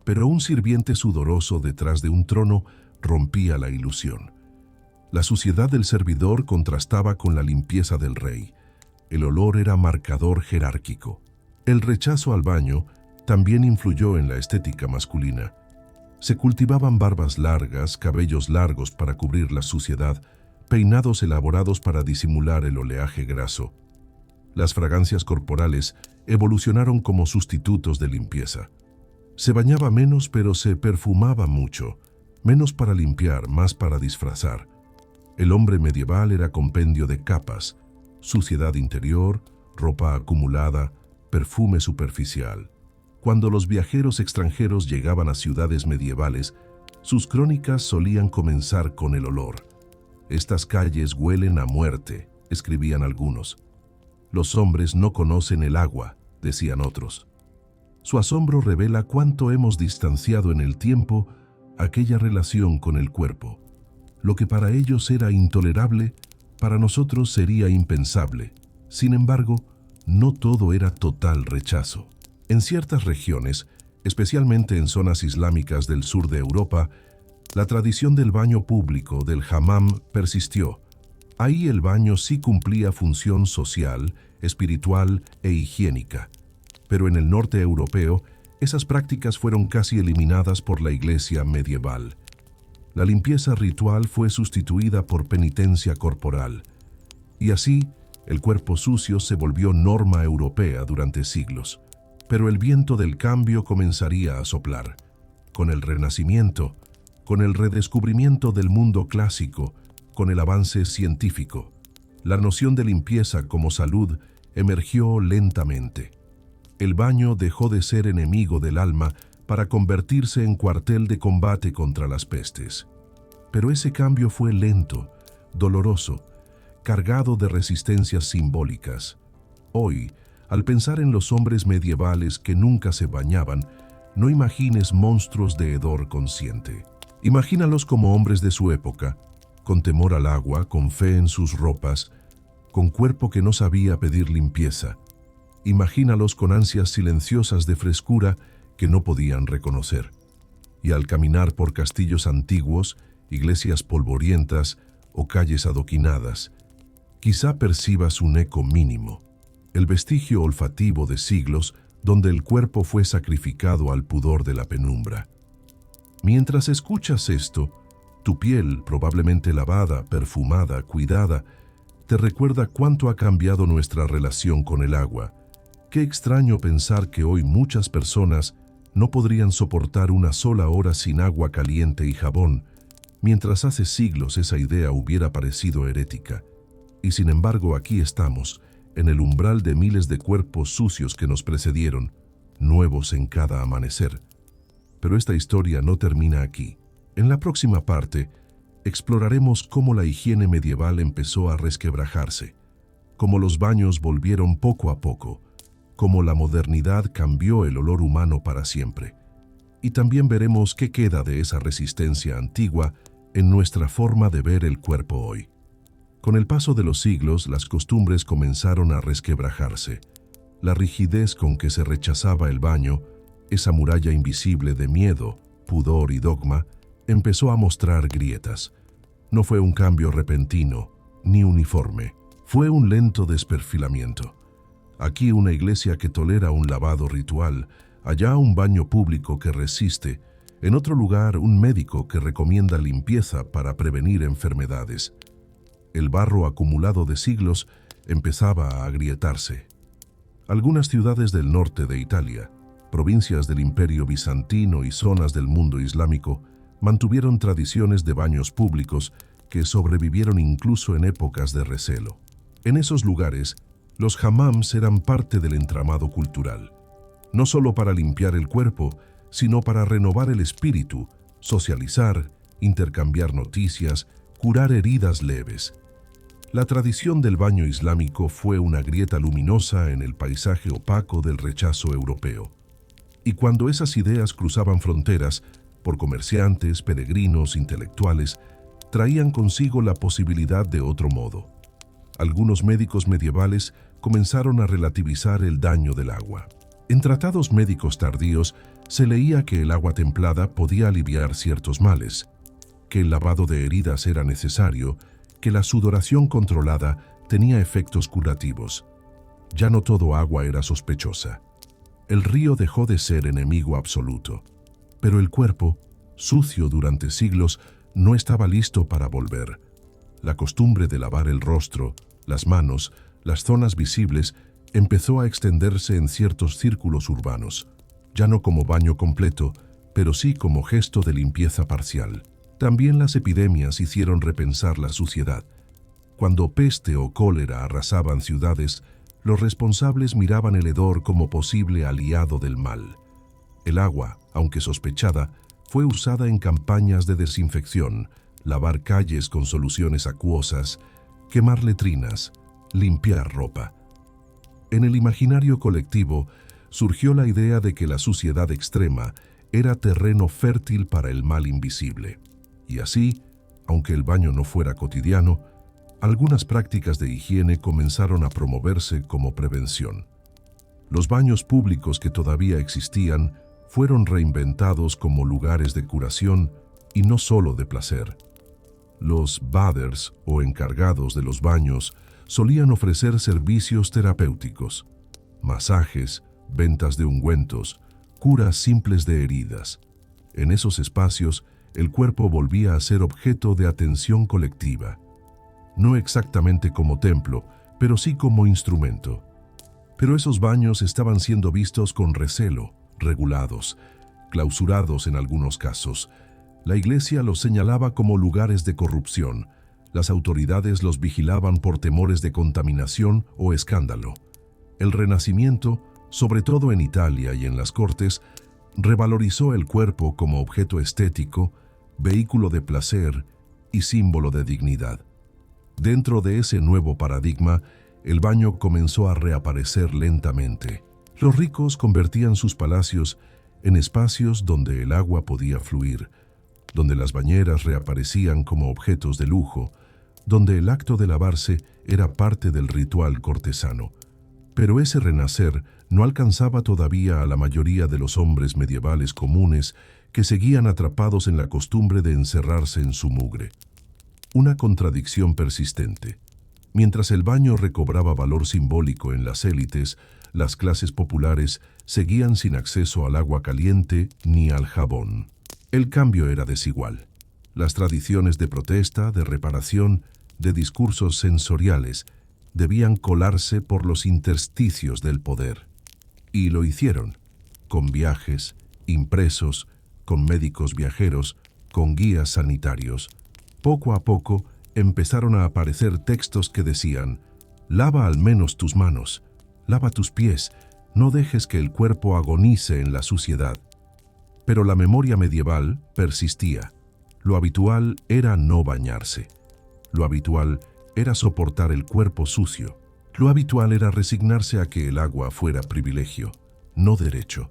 pero un sirviente sudoroso detrás de un trono rompía la ilusión. La suciedad del servidor contrastaba con la limpieza del rey. El olor era marcador jerárquico. El rechazo al baño también influyó en la estética masculina. Se cultivaban barbas largas, cabellos largos para cubrir la suciedad, peinados elaborados para disimular el oleaje graso. Las fragancias corporales evolucionaron como sustitutos de limpieza. Se bañaba menos, pero se perfumaba mucho, menos para limpiar, más para disfrazar. El hombre medieval era compendio de capas, suciedad interior, ropa acumulada, perfume superficial. Cuando los viajeros extranjeros llegaban a ciudades medievales, sus crónicas solían comenzar con el olor. «Estas calles huelen a muerte», escribían algunos. «Los hombres no conocen el agua», decían otros. Su asombro revela cuánto hemos distanciado en el tiempo aquella relación con el cuerpo. Lo que para ellos era intolerable, para nosotros sería impensable. Sin embargo, no todo era total rechazo. En ciertas regiones, especialmente en zonas islámicas del sur de Europa, la tradición del baño público, del hammam, persistió. Ahí el baño sí cumplía función social, espiritual e higiénica. Pero en el norte europeo, esas prácticas fueron casi eliminadas por la Iglesia medieval. La limpieza ritual fue sustituida por penitencia corporal. Y así, el cuerpo sucio se volvió norma europea durante siglos. Pero el viento del cambio comenzaría a soplar. Con el Renacimiento, con el redescubrimiento del mundo clásico, con el avance científico, la noción de limpieza como salud emergió lentamente. El baño dejó de ser enemigo del alma para convertirse en cuartel de combate contra las pestes. Pero ese cambio fue lento, doloroso, cargado de resistencias simbólicas. Hoy, al pensar en los hombres medievales que nunca se bañaban, no imagines monstruos de hedor consciente. Imagínalos como hombres de su época, con temor al agua, con fe en sus ropas, con cuerpo que no sabía pedir limpieza. Imagínalos con ansias silenciosas de frescura que no podían reconocer. Y al caminar por castillos antiguos, iglesias polvorientas o calles adoquinadas, quizá percibas un eco mínimo, el vestigio olfativo de siglos donde el cuerpo fue sacrificado al pudor de la penumbra. Mientras escuchas esto, tu piel, probablemente lavada, perfumada, cuidada, te recuerda cuánto ha cambiado nuestra relación con el agua. Qué extraño pensar que hoy muchas personas no podrían soportar una sola hora sin agua caliente y jabón, mientras hace siglos esa idea hubiera parecido herética. Y sin embargo aquí estamos, en el umbral de miles de cuerpos sucios que nos precedieron, nuevos en cada amanecer. Pero esta historia no termina aquí. En la próxima parte, exploraremos cómo la higiene medieval empezó a resquebrajarse, cómo los baños volvieron poco a poco, cómo la modernidad cambió el olor humano para siempre. Y también veremos qué queda de esa resistencia antigua en nuestra forma de ver el cuerpo hoy. Con el paso de los siglos, las costumbres comenzaron a resquebrajarse. La rigidez con que se rechazaba el baño, esa muralla invisible de miedo, pudor y dogma, empezó a mostrar grietas. No fue un cambio repentino, ni uniforme. Fue un lento desperfilamiento. Aquí una iglesia que tolera un lavado ritual, allá un baño público que resiste, en otro lugar un médico que recomienda limpieza para prevenir enfermedades. El barro acumulado de siglos empezaba a agrietarse. Algunas ciudades del norte de Italia, provincias del Imperio Bizantino y zonas del mundo islámico, mantuvieron tradiciones de baños públicos que sobrevivieron incluso en épocas de recelo. En esos lugares, los hammams eran parte del entramado cultural, no solo para limpiar el cuerpo, sino para renovar el espíritu, socializar, intercambiar noticias, curar heridas leves. La tradición del baño islámico fue una grieta luminosa en el paisaje opaco del rechazo europeo. Y cuando esas ideas cruzaban fronteras, por comerciantes, peregrinos, intelectuales, traían consigo la posibilidad de otro modo. Algunos médicos medievales comenzaron a relativizar el daño del agua. En tratados médicos tardíos se leía que el agua templada podía aliviar ciertos males, que el lavado de heridas era necesario, que la sudoración controlada tenía efectos curativos. Ya no todo agua era sospechosa. El río dejó de ser enemigo absoluto, pero el cuerpo, sucio durante siglos, no estaba listo para volver. La costumbre de lavar el rostro, las manos, las zonas visibles, empezó a extenderse en ciertos círculos urbanos, ya no como baño completo, pero sí como gesto de limpieza parcial. También las epidemias hicieron repensar la suciedad. Cuando peste o cólera arrasaban ciudades, los responsables miraban el hedor como posible aliado del mal. El agua, aunque sospechada, fue usada en campañas de desinfección, lavar calles con soluciones acuosas, quemar letrinas, limpiar ropa. En el imaginario colectivo surgió la idea de que la suciedad extrema era terreno fértil para el mal invisible. Y así, aunque el baño no fuera cotidiano, algunas prácticas de higiene comenzaron a promoverse como prevención. Los baños públicos que todavía existían fueron reinventados como lugares de curación y no solo de placer. Los bathers o encargados de los baños solían ofrecer servicios terapéuticos, masajes, ventas de ungüentos, curas simples de heridas. En esos espacios, el cuerpo volvía a ser objeto de atención colectiva. No exactamente como templo, pero sí como instrumento. Pero esos baños estaban siendo vistos con recelo, regulados, clausurados en algunos casos. La iglesia los señalaba como lugares de corrupción. Las autoridades los vigilaban por temores de contaminación o escándalo. El Renacimiento, sobre todo en Italia y en las cortes, revalorizó el cuerpo como objeto estético, vehículo de placer y símbolo de dignidad. Dentro de ese nuevo paradigma, el baño comenzó a reaparecer lentamente. Los ricos convertían sus palacios en espacios donde el agua podía fluir, donde las bañeras reaparecían como objetos de lujo, donde el acto de lavarse era parte del ritual cortesano. Pero ese renacer no alcanzaba todavía a la mayoría de los hombres medievales comunes que seguían atrapados en la costumbre de encerrarse en su mugre. Una contradicción persistente. Mientras el baño recobraba valor simbólico en las élites, las clases populares seguían sin acceso al agua caliente ni al jabón. El cambio era desigual. Las tradiciones de protesta, de reparación, de discursos sensoriales debían colarse por los intersticios del poder. Y lo hicieron, con viajes, impresos, con médicos viajeros, con guías sanitarios. Poco a poco empezaron a aparecer textos que decían: lava al menos tus manos, lava tus pies, no dejes que el cuerpo agonice en la suciedad. Pero la memoria medieval persistía. Lo habitual era no bañarse. Lo habitual era soportar el cuerpo sucio. Lo habitual era resignarse a que el agua fuera privilegio, no derecho.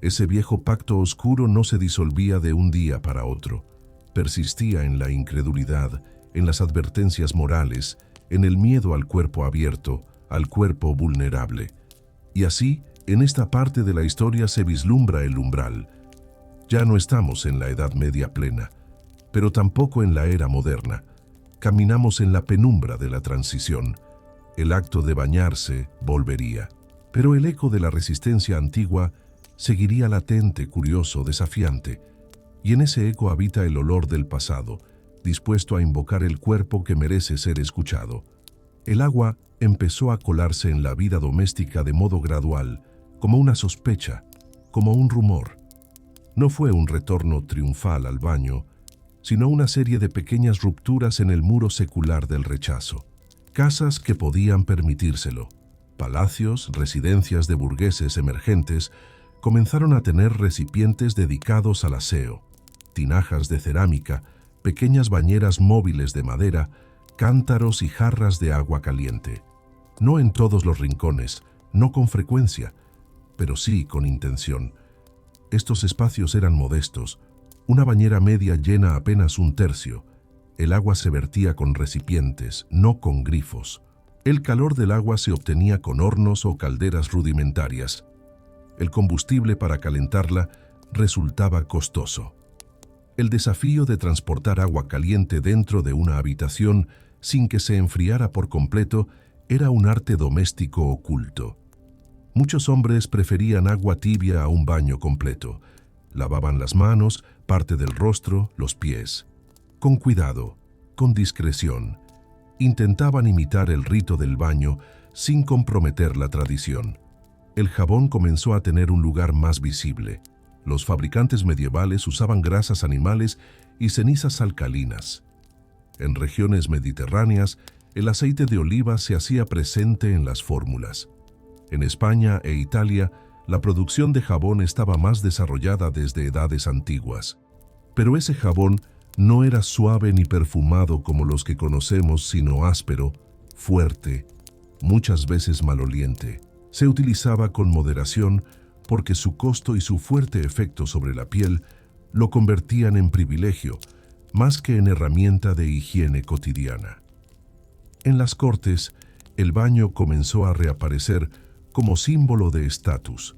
Ese viejo pacto oscuro no se disolvía de un día para otro, persistía en la incredulidad, en las advertencias morales, en el miedo al cuerpo abierto, al cuerpo vulnerable. Y así, en esta parte de la historia se vislumbra el umbral. Ya no estamos en la Edad Media plena, pero tampoco en la era moderna. Caminamos en la penumbra de la transición. El acto de bañarse volvería. Pero el eco de la resistencia antigua seguiría latente, curioso, desafiante. Y en ese eco habita el olor del pasado, dispuesto a invocar el cuerpo que merece ser escuchado. El agua empezó a colarse en la vida doméstica de modo gradual, como una sospecha, como un rumor. No fue un retorno triunfal al baño, sino una serie de pequeñas rupturas en el muro secular del rechazo. Casas que podían permitírselo, palacios, residencias de burgueses emergentes, comenzaron a tener recipientes dedicados al aseo, tinajas de cerámica, pequeñas bañeras móviles de madera, cántaros y jarras de agua caliente. No en todos los rincones, no con frecuencia, pero sí con intención. Estos espacios eran modestos, una bañera media llena apenas un tercio. El agua se vertía con recipientes, no con grifos. El calor del agua se obtenía con hornos o calderas rudimentarias. El combustible para calentarla resultaba costoso. El desafío de transportar agua caliente dentro de una habitación sin que se enfriara por completo era un arte doméstico oculto. Muchos hombres preferían agua tibia a un baño completo. Lavaban las manos, parte del rostro, los pies. Con cuidado, con discreción, intentaban imitar el rito del baño sin comprometer la tradición. El jabón comenzó a tener un lugar más visible. Los fabricantes medievales usaban grasas animales y cenizas alcalinas. En regiones mediterráneas, el aceite de oliva se hacía presente en las fórmulas. En España e Italia, la producción de jabón estaba más desarrollada desde edades antiguas. Pero ese jabón no era suave ni perfumado como los que conocemos, sino áspero, fuerte, muchas veces maloliente. Se utilizaba con moderación porque su costo y su fuerte efecto sobre la piel lo convertían en privilegio, más que en herramienta de higiene cotidiana. En las cortes, el baño comenzó a reaparecer como símbolo de estatus.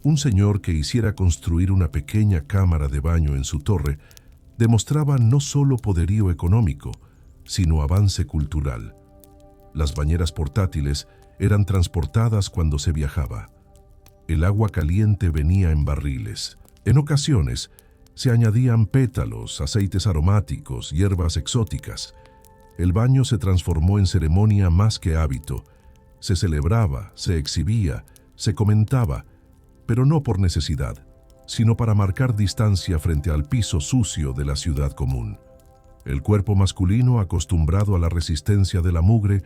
Un señor que hiciera construir una pequeña cámara de baño en su torre demostraba no solo poderío económico, sino avance cultural. Las bañeras portátiles eran transportadas cuando se viajaba. El agua caliente venía en barriles. En ocasiones, se añadían pétalos, aceites aromáticos, hierbas exóticas. El baño se transformó en ceremonia más que hábito. Se celebraba, se exhibía, se comentaba, pero no por necesidad, sino para marcar distancia frente al piso sucio de la ciudad común. El cuerpo masculino, acostumbrado a la resistencia de la mugre,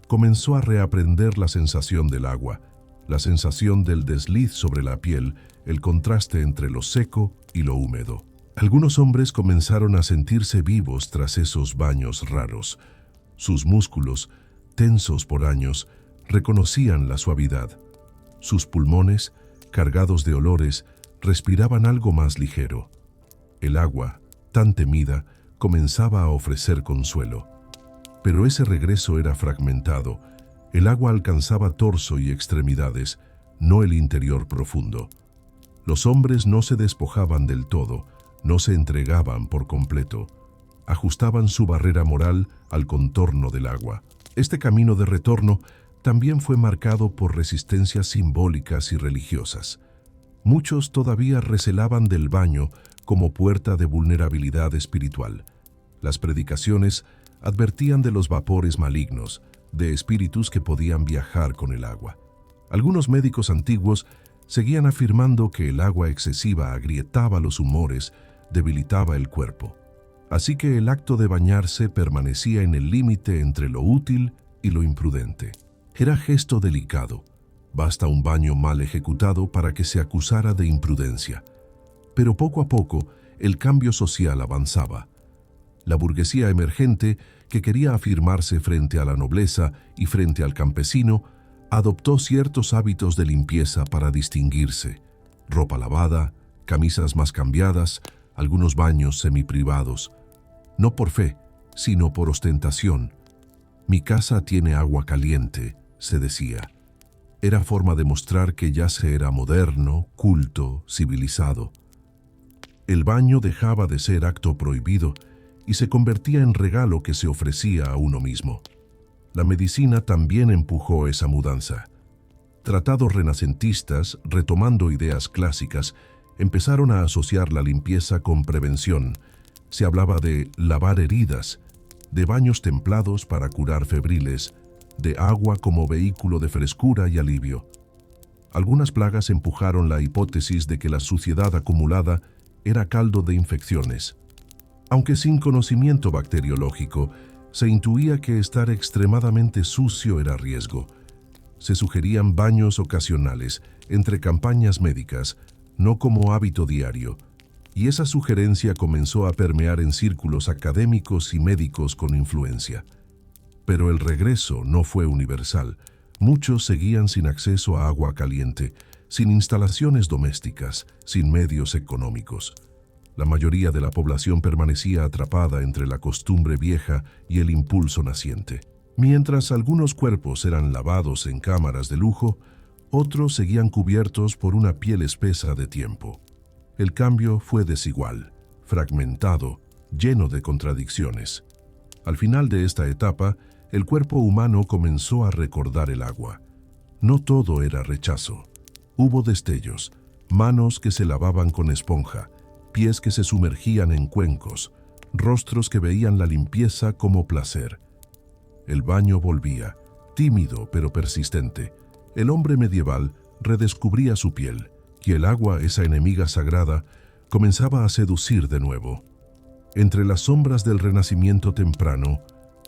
comenzó a reaprender la sensación del agua, la sensación del desliz sobre la piel, el contraste entre lo seco y lo húmedo. Algunos hombres comenzaron a sentirse vivos tras esos baños raros. Sus músculos, tensos por años, reconocían la suavidad. Sus pulmones, cargados de olores, respiraban algo más ligero. El agua, tan temida, comenzaba a ofrecer consuelo. Pero ese regreso era fragmentado. El agua alcanzaba torso y extremidades, no el interior profundo. Los hombres no se despojaban del todo, no se entregaban por completo. Ajustaban su barrera moral al contorno del agua. Este camino de retorno también fue marcado por resistencias simbólicas y religiosas. Muchos todavía recelaban del baño como puerta de vulnerabilidad espiritual. Las predicaciones advertían de los vapores malignos, de espíritus que podían viajar con el agua. Algunos médicos antiguos seguían afirmando que el agua excesiva agrietaba los humores, debilitaba el cuerpo. Así que el acto de bañarse permanecía en el límite entre lo útil y lo imprudente. Era gesto delicado. Basta un baño mal ejecutado para que se acusara de imprudencia. Pero poco a poco, el cambio social avanzaba. La burguesía emergente, que quería afirmarse frente a la nobleza y frente al campesino, adoptó ciertos hábitos de limpieza para distinguirse: ropa lavada, camisas más cambiadas, algunos baños semiprivados, no por fe, sino por ostentación. Mi casa tiene agua caliente, se decía. Era forma de mostrar que ya se era moderno, culto, civilizado. El baño dejaba de ser acto prohibido y se convertía en regalo que se ofrecía a uno mismo. La medicina también empujó esa mudanza. Tratados renacentistas, retomando ideas clásicas, empezaron a asociar la limpieza con prevención. Se hablaba de lavar heridas, de baños templados para curar febriles, de agua como vehículo de frescura y alivio. Algunas plagas empujaron la hipótesis de que la suciedad acumulada era caldo de infecciones. Aunque sin conocimiento bacteriológico, se intuía que estar extremadamente sucio era riesgo. Se sugerían baños ocasionales entre campañas médicas, no como hábito diario, y esa sugerencia comenzó a permear en círculos académicos y médicos con influencia. Pero el regreso no fue universal. Muchos seguían sin acceso a agua caliente, sin instalaciones domésticas, sin medios económicos. La mayoría de la población permanecía atrapada entre la costumbre vieja y el impulso naciente. Mientras algunos cuerpos eran lavados en cámaras de lujo, otros seguían cubiertos por una piel espesa de tiempo. El cambio fue desigual, fragmentado, lleno de contradicciones. Al final de esta etapa, el cuerpo humano comenzó a recordar el agua. No todo era rechazo. Hubo destellos, manos que se lavaban con esponja, pies que se sumergían en cuencos, rostros que veían la limpieza como placer. El baño volvía, tímido pero persistente. El hombre medieval redescubría su piel, y el agua, esa enemiga sagrada, comenzaba a seducir de nuevo. Entre las sombras del Renacimiento temprano,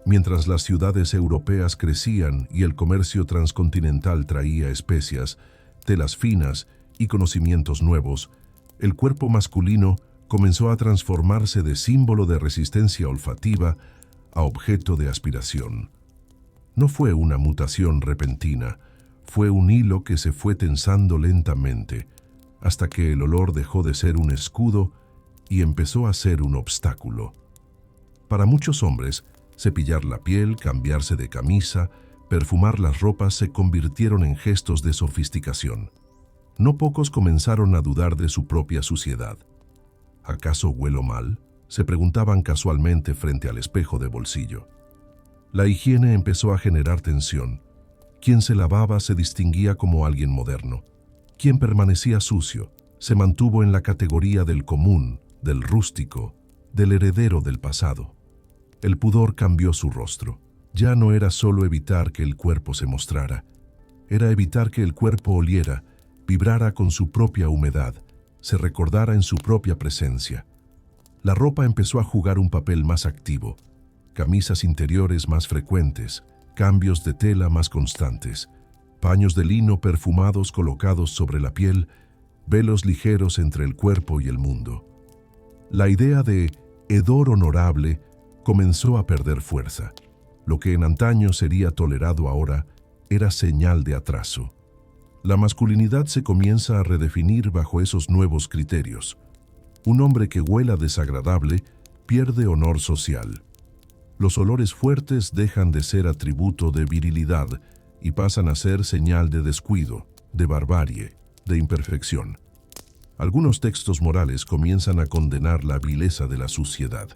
mientras las ciudades europeas crecían y el comercio transcontinental traía especias, telas finas y conocimientos nuevos, el cuerpo masculino comenzó a transformarse de símbolo de resistencia olfativa a objeto de aspiración. No fue una mutación repentina, fue un hilo que se fue tensando lentamente, hasta que el olor dejó de ser un escudo y empezó a ser un obstáculo. Para muchos hombres, cepillar la piel, cambiarse de camisa, perfumar las ropas se convirtieron en gestos de sofisticación. No pocos comenzaron a dudar de su propia suciedad. ¿Acaso huelo mal?, se preguntaban casualmente frente al espejo de bolsillo. La higiene empezó a generar tensión. Quien se lavaba se distinguía como alguien moderno. Quien permanecía sucio se mantuvo en la categoría del común, del rústico, del heredero del pasado. El pudor cambió su rostro. Ya no era solo evitar que el cuerpo se mostrara, era evitar que el cuerpo oliera, vibrara con su propia humedad, se recordara en su propia presencia. La ropa empezó a jugar un papel más activo, camisas interiores más frecuentes, cambios de tela más constantes, paños de lino perfumados colocados sobre la piel, velos ligeros entre el cuerpo y el mundo. La idea de hedor honorable comenzó a perder fuerza. Lo que en antaño sería tolerado ahora era señal de atraso. La masculinidad se comienza a redefinir bajo esos nuevos criterios. Un hombre que huela desagradable pierde honor social. Los olores fuertes dejan de ser atributo de virilidad y pasan a ser señal de descuido, de barbarie, de imperfección. Algunos textos morales comienzan a condenar la vileza de la suciedad,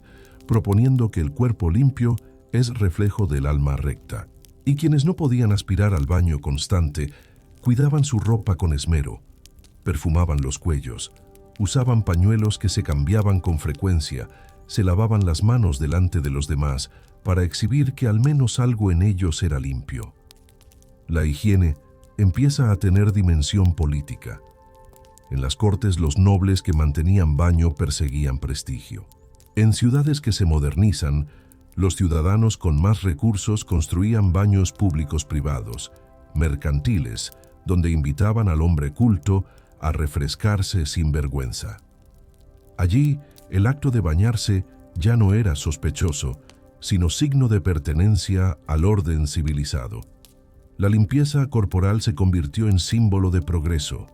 proponiendo que el cuerpo limpio es reflejo del alma recta. Y quienes no podían aspirar al baño constante, cuidaban su ropa con esmero, perfumaban los cuellos, usaban pañuelos que se cambiaban con frecuencia, se lavaban las manos delante de los demás para exhibir que al menos algo en ellos era limpio. La higiene empieza a tener dimensión política. En las cortes, los nobles que mantenían baño perseguían prestigio. En ciudades que se modernizan, los ciudadanos con más recursos construían baños públicos privados, mercantiles, donde invitaban al hombre culto a refrescarse sin vergüenza. Allí, el acto de bañarse ya no era sospechoso, sino signo de pertenencia al orden civilizado. La limpieza corporal se convirtió en símbolo de progreso.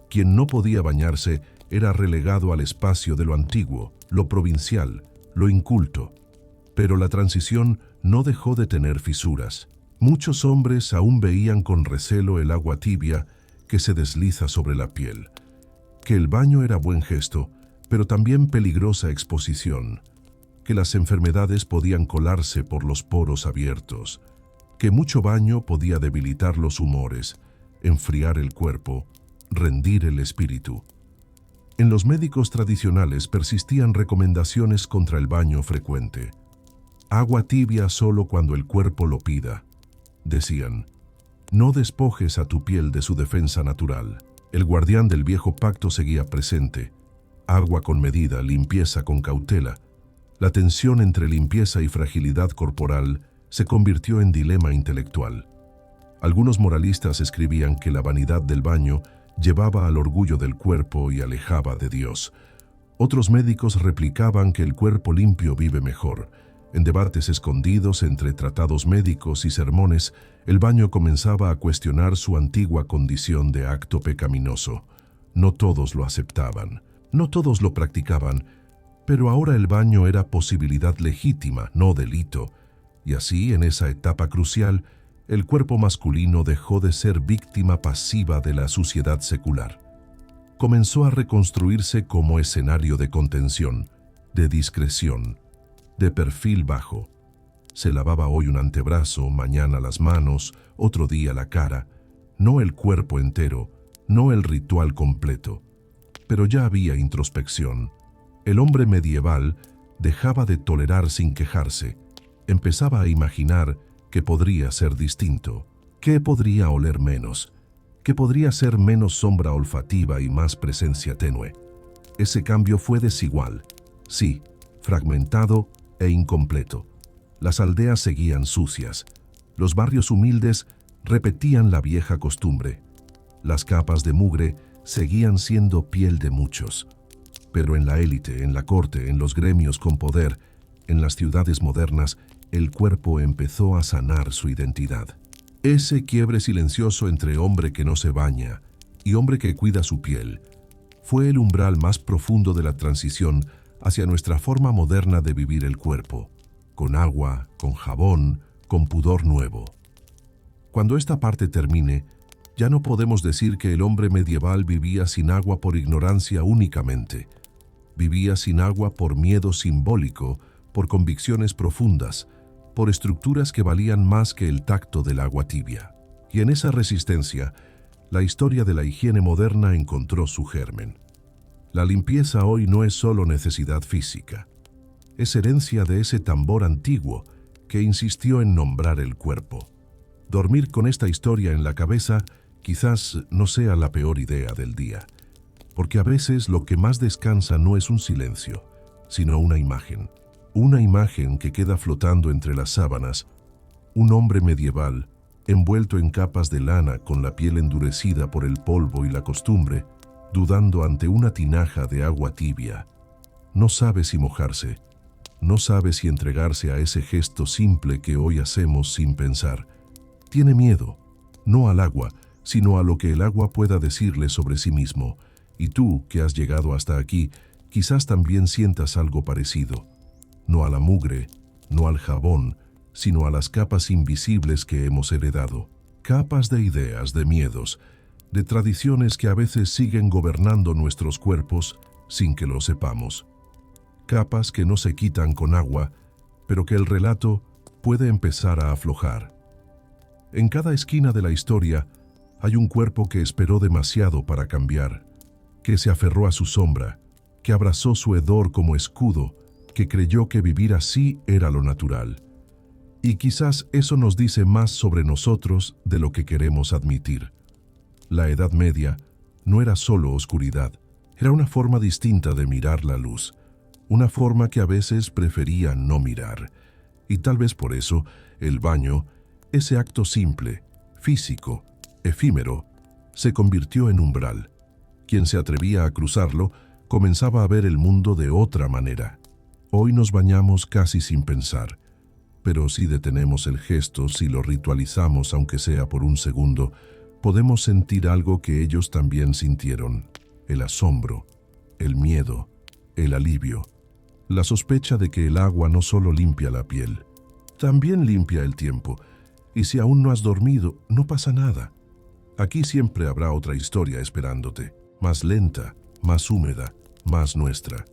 Quien no podía bañarse era relegado al espacio de lo antiguo, lo provincial, lo inculto. Pero la transición no dejó de tener fisuras. Muchos hombres aún veían con recelo el agua tibia que se desliza sobre la piel. Que el baño era buen gesto, pero también peligrosa exposición. Que las enfermedades podían colarse por los poros abiertos. Que mucho baño podía debilitar los humores, enfriar el cuerpo, rendir el espíritu. En los médicos tradicionales persistían recomendaciones contra el baño frecuente. Agua tibia solo cuando el cuerpo lo pida. Decían, no despojes a tu piel de su defensa natural. El guardián del viejo pacto seguía presente. Agua con medida, limpieza con cautela. La tensión entre limpieza y fragilidad corporal se convirtió en dilema intelectual. Algunos moralistas escribían que la vanidad del baño llevaba al orgullo del cuerpo y alejaba de Dios. Otros médicos replicaban que el cuerpo limpio vive mejor. En debates escondidos entre tratados médicos y sermones, el baño comenzaba a cuestionar su antigua condición de acto pecaminoso. No todos lo aceptaban, no todos lo practicaban, pero ahora el baño era posibilidad legítima, no delito. Y así, en esa etapa crucial, el cuerpo masculino dejó de ser víctima pasiva de la suciedad secular. Comenzó a reconstruirse como escenario de contención, de discreción, de perfil bajo. Se lavaba hoy un antebrazo, mañana las manos, otro día la cara, no el cuerpo entero, no el ritual completo. Pero ya había introspección. El hombre medieval dejaba de tolerar sin quejarse, empezaba a imaginar que podría ser distinto, que podría oler menos, que podría ser menos sombra olfativa y más presencia tenue. Ese cambio fue desigual, sí, fragmentado e incompleto. Las aldeas seguían sucias. Los barrios humildes repetían la vieja costumbre. Las capas de mugre seguían siendo piel de muchos. Pero en la élite, en la corte, en los gremios con poder, en las ciudades modernas, el cuerpo empezó a sanar su identidad. Ese quiebre silencioso entre hombre que no se baña y hombre que cuida su piel fue el umbral más profundo de la transición hacia nuestra forma moderna de vivir el cuerpo, con agua, con jabón, con pudor nuevo. Cuando esta parte termine, ya no podemos decir que el hombre medieval vivía sin agua por ignorancia únicamente. Vivía sin agua por miedo simbólico, por convicciones profundas, por estructuras que valían más que el tacto del agua tibia. Y en esa resistencia, la historia de la higiene moderna encontró su germen. La limpieza hoy no es solo necesidad física, es herencia de ese tambor antiguo que insistió en nombrar el cuerpo. Dormir con esta historia en la cabeza quizás no sea la peor idea del día, porque a veces lo que más descansa no es un silencio, sino una imagen que queda flotando entre las sábanas, un hombre medieval envuelto en capas de lana con la piel endurecida por el polvo y la costumbre, dudando ante una tinaja de agua tibia. No sabe si mojarse, no sabe si entregarse a ese gesto simple que hoy hacemos sin pensar. Tiene miedo, no al agua, sino a lo que el agua pueda decirle sobre sí mismo. Y tú, que has llegado hasta aquí, quizás también sientas algo parecido. No a la mugre, no al jabón, sino a las capas invisibles que hemos heredado. Capas de ideas, de miedos, de tradiciones que a veces siguen gobernando nuestros cuerpos sin que lo sepamos. Capas que no se quitan con agua, pero que el relato puede empezar a aflojar. En cada esquina de la historia hay un cuerpo que esperó demasiado para cambiar, que se aferró a su sombra, que abrazó su hedor como escudo, que creyó que vivir así era lo natural. Y quizás eso nos dice más sobre nosotros de lo que queremos admitir. La Edad Media no era solo oscuridad, era una forma distinta de mirar la luz, una forma que a veces prefería no mirar. Y tal vez por eso, el baño, ese acto simple, físico, efímero, se convirtió en umbral. Quien se atrevía a cruzarlo comenzaba a ver el mundo de otra manera. Hoy nos bañamos casi sin pensar, pero si detenemos el gesto, si lo ritualizamos aunque sea por un segundo, podemos sentir algo que ellos también sintieron, el asombro, el miedo, el alivio, la sospecha de que el agua no solo limpia la piel, también limpia el tiempo, y si aún no has dormido, no pasa nada. Aquí siempre habrá otra historia esperándote, más lenta, más húmeda, más nuestra.